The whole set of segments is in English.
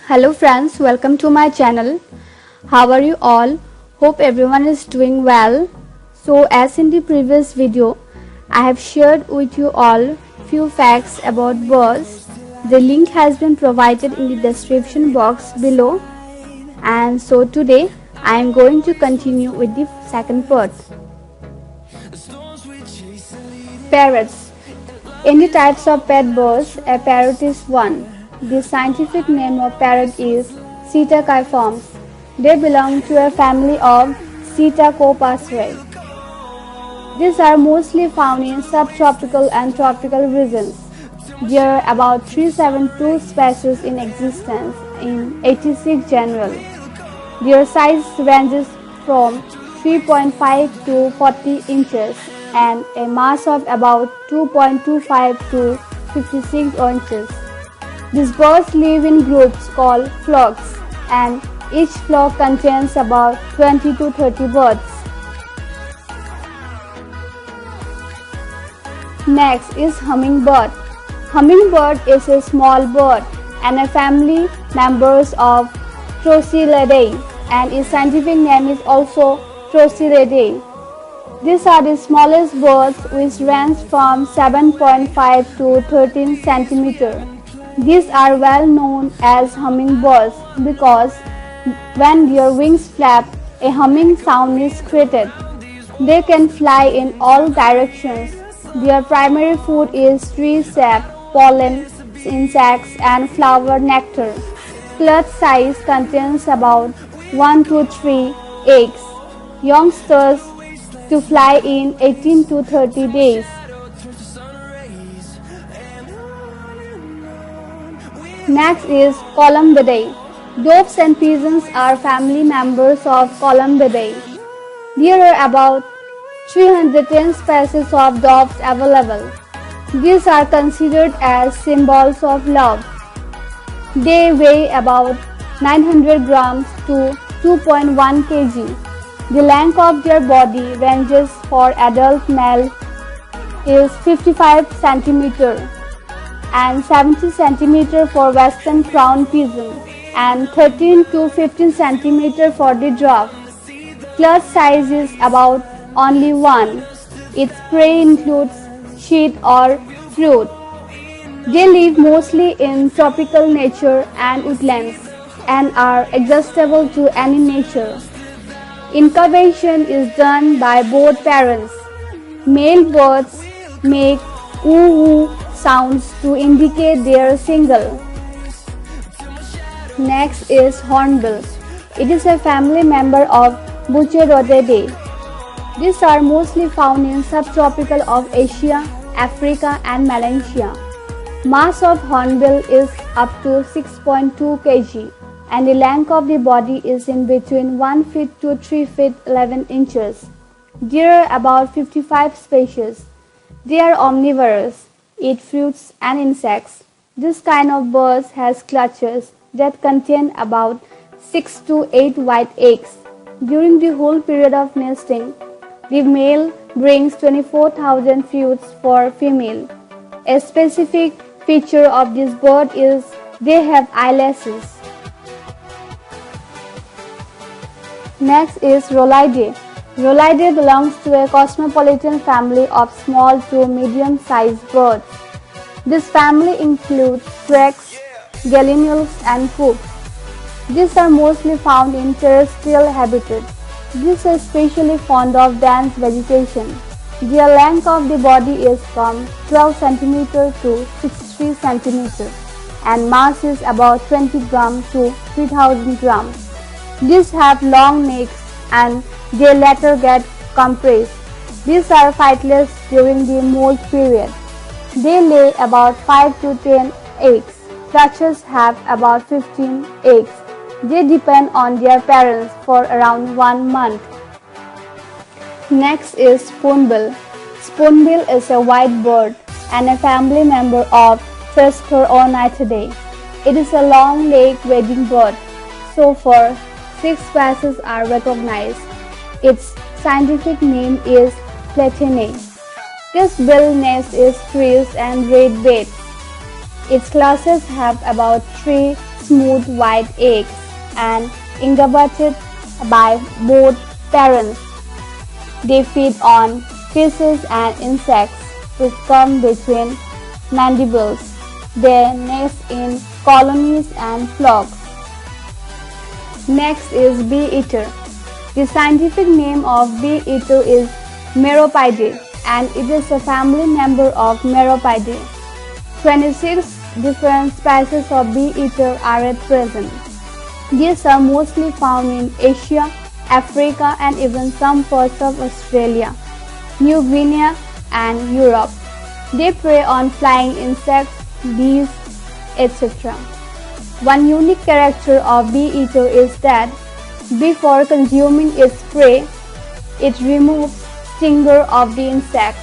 Hello friends, welcome to my channel. How are you all? Hope everyone is doing well. So as in the previous video, I have shared with you all few facts about birds. The link has been provided in the description box below. And so today I am going to continue with the second part. Parrots. In the types of pet birds, a parrot is one. The scientific name of parrot is Psittaciformes. They belong to a family of Psittacopaceae. These are mostly found in subtropical and tropical regions. There are about 372 species in existence in 86 genera. Their size ranges from 3.5 to 40 inches and a mass of about 2.25 to 56 inches. These birds live in groups called flocks, and each flock contains about 20 to 30 birds. Next is hummingbird. Hummingbird is a small bird and a family members of Trochilidae, and its scientific name is also Trochilidae. These are the smallest birds, which range from 7.5 to 13 centimeters. These are well known as hummingbirds because when their wings flap, a humming sound is created. They can fly in all directions. Their primary food is tree sap, pollen, insects, and flower nectar. Clutch size contains about 1 to 3 eggs. Youngsters to fly in 18 to 30 days. Next is Columbidae. Doves and pigeons are family members of Columbidae. There are about 310 species of doves available. These are considered as symbols of love. They weigh about 900 grams to 2.1 kg. The length of their body ranges for adult male is 55 cm and 70 cm for western crown pigeon and 13 to 15 cm for the dove. Clutch size is about only 1. Its prey includes seed or fruit. They live mostly in tropical nature and woodlands and are adjustable to any nature. Incubation is done by both parents. Male birds make woo-woo sounds to indicate they are single. Next is hornbill. It is a family member of Bucyrodidae. These are mostly found in subtropical of Asia, Africa, and Malaysia. Mass of hornbill is up to 6.2 kg, and the length of the body is in between 1 feet to 3 feet 11 inches. There are about 55 species. They are omnivorous, eat fruits and insects. This kind of bird has clutches that contain about 6 to 8 white eggs. During the whole period of nesting, the male brings 24,000 fruits for female. A specific feature of this bird is they have eyelashes. Next is Rollidae. Rollidae belongs to a cosmopolitan family of small to medium-sized birds. This family includes quacks, gallinules, and cooks. These are mostly found in terrestrial habitats. These are especially fond of dense vegetation. Their length of the body is from 12 cm to 63 cm and mass is about 20 grams to 3000 grams. These have long necks and they later get compressed. These are flightless during the molt period. They lay about 5 to 10 eggs. Clutches have about 15 eggs. They depend on their parents for around 1 month. Next is spoonbill. Spoonbill is a white bird and a family member of Phascodontidae. It is a long-legged wading bird. So far, 6 species are recognized. Its scientific name is Platanae. This bill nest is trees and reed beds. Its clutches have about 3 smooth white eggs and incubated by both parents. They feed on fishes and insects which come between mandibles. They nest in colonies and flocks. Next is bee eater. The scientific name of bee eater is Meropidae, and it is a family member of Meropidae. 26 different species of bee eater are at present. These are mostly found in Asia, Africa, and even some parts of Australia, New Guinea, and Europe. They prey on flying insects, bees, etc. One unique character of bee eater is that before consuming its prey, it removes stinger of the insect.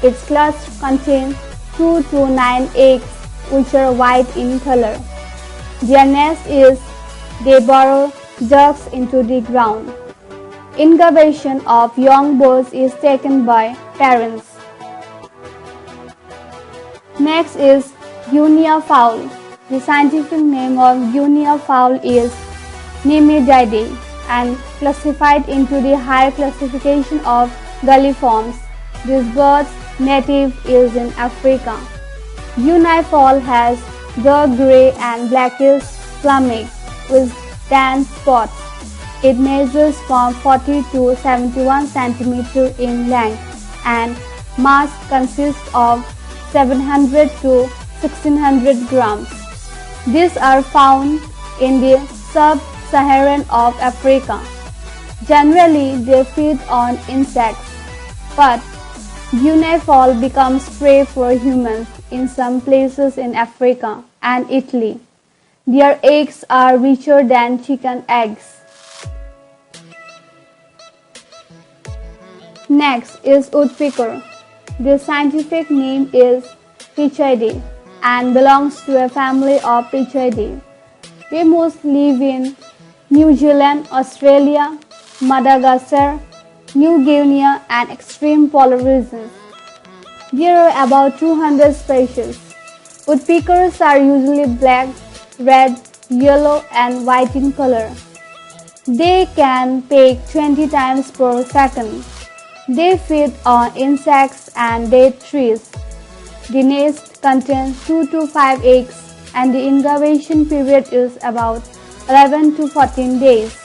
Its clutch contains 2 to 9 eggs which are white in color. Their nest is they burrow ducks into the ground. Incubation of young birds is taken by parents. Next is guinea fowl. The scientific name of guinea fowl is Nimididae and classified into the higher classification of galliforms. This bird's native is in Africa. Guinea fowl has dark grey and blackish plumage with tan spots. It measures from 40 to 71 cm in length and mass consists of 700 to 1600 grams. These are found in the sub-Saharan of Africa. Generally, they feed on insects, but guinea fowl becomes prey for humans in some places in Africa and Italy. Their eggs are richer than chicken eggs. Next is woodpecker. The scientific name is Pichidae and belongs to a family of Pichidae. They mostly live in New Zealand, Australia, Madagascar, New Guinea, and extreme polar regions. There are about 200 species. Woodpeckers are usually black, red, yellow, and white in color. They can peck 20 times per second. They feed on insects and dead trees. The nest contains 2 to 5 eggs and the incubation period is about 11 to 14 days.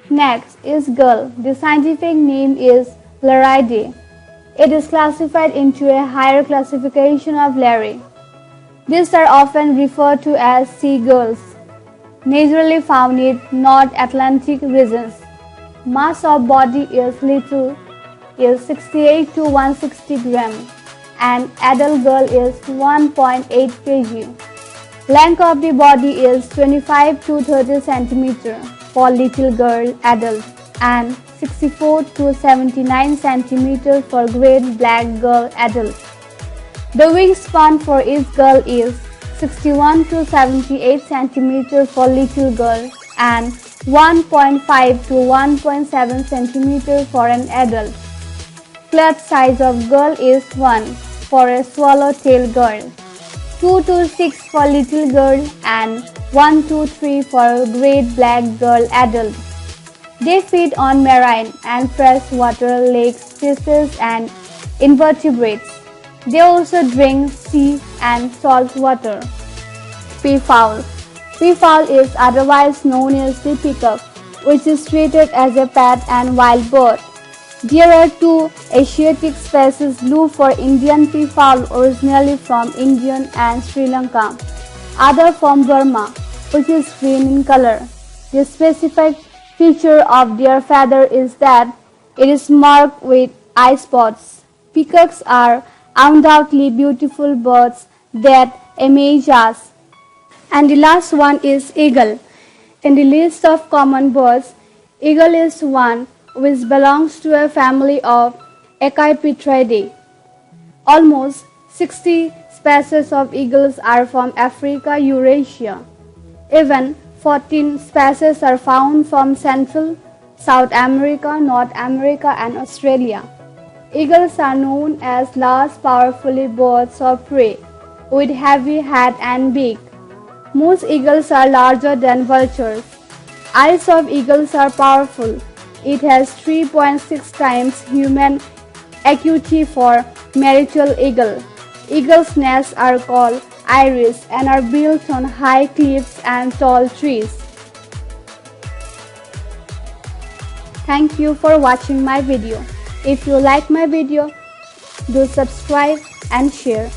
Next is gull. The scientific name is Laridae. It is classified into a higher classification of Lari. These are often referred to as seagulls, naturally found in North Atlantic regions. Mass of body is little, is 68 to 160 grams, and adult gull is 1.8 kg. Length of the body is 25 to 30 cm for little girl adult and 64 to 79 cm for great black gull adult. The wingspan for each gull is 61 to 78 cm for little girl and 1.5 to 1.7 cm for an adult. Clutch size of gull is 1 for a swallowtail girl, 2 to 6 for little girl and 1 to 3 for great black girl adult. They feed on marine and freshwater lakes, fishes and invertebrates. They also drink sea and salt water. Peafowl. Peafowl is otherwise known as the peacock, which is treated as a pet and wild bird. There are 2 Asiatic species blue for Indian peafowl originally from India and Sri Lanka, other from Burma, which is green in color. The specific feature of their feather is that it is marked with eye spots. Peacocks are undoubtedly beautiful birds that amaze us. And the last one is eagle. In the list of common birds, eagle is one which belongs to a family of Echinopetridae. Almost 60 species of eagles are from Africa, Eurasia. Even 14 species are found from Central, South America, North America, and Australia. Eagles are known as large, powerful birds of prey, with heavy head and beak. Most eagles are larger than vultures. Eyes of eagles are powerful. It has 3.6 times human acuity for marital eagle. Eagles' nests are called eyries and are built on high cliffs and tall trees. Thank you for watching my video. If you like my video, do subscribe and share.